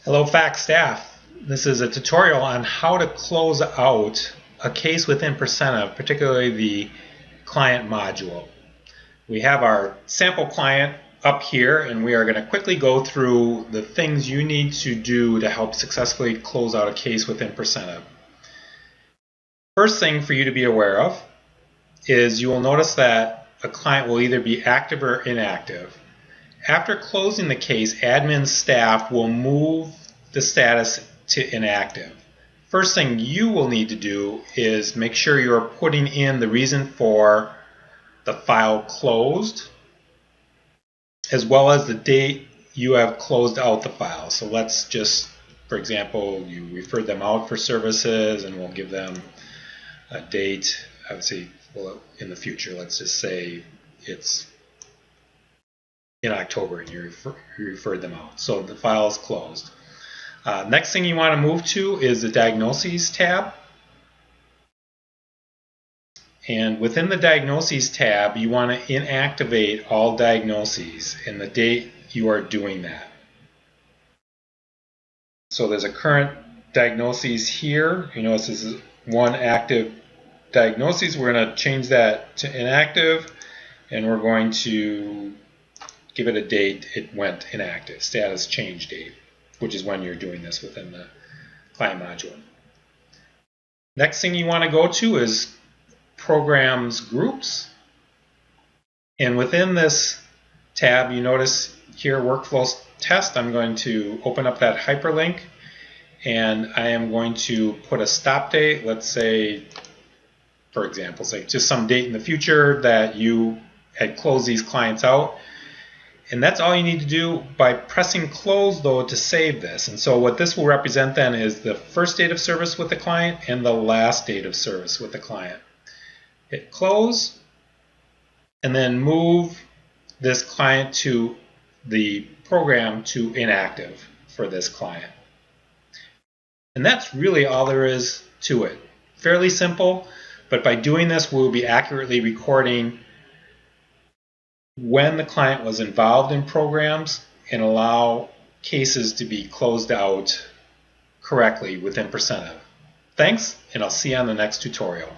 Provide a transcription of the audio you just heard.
Hello fax staff. This is a tutorial on how to close out a case within Procentive, particularly the client module. We have our sample client up here and we are going to quickly go through the things you need to do to help successfully close out a case within Procentive. First thing for you to be aware of is you will notice that a client will either be active or inactive. After closing the case, admin staff will move the status to inactive. First thing you will need to do is make sure you're putting in the reason for the file closed, as well as the date you have closed out the file. So let's just, for example, you referred them out for services and we'll give them a date, I would say, well, in the future. Let's just say it's in October and you referred them out. So the file is closed. Next thing you want to move to is the Diagnoses tab. And within the Diagnoses tab, you want to inactivate all diagnoses and the date you are doing that. So there's a current diagnoses here. You notice this is one active diagnosis. We're going to change that to inactive and we're going to give it a date it went inactive, status change date, which is when you're doing this within the client module. Next thing you want to go to is Programs Groups. And within this tab, you notice here Workflow Test. I'm going to open up that hyperlink and I am going to put a stop date. Let's say, for example, say just some date in the future that you had closed these clients out. And that's all you need to do. By pressing close though to save this. And so what this will represent then is the first date of service with the client and the last date of service with the client. Hit close and then move this client to the program to inactive for this client. And that's really all there is to it. Fairly simple, but by doing this we'll be accurately recording when the client was involved in programs and allow cases to be closed out correctly within Procentive. Thanks, and I'll see you on the next tutorial.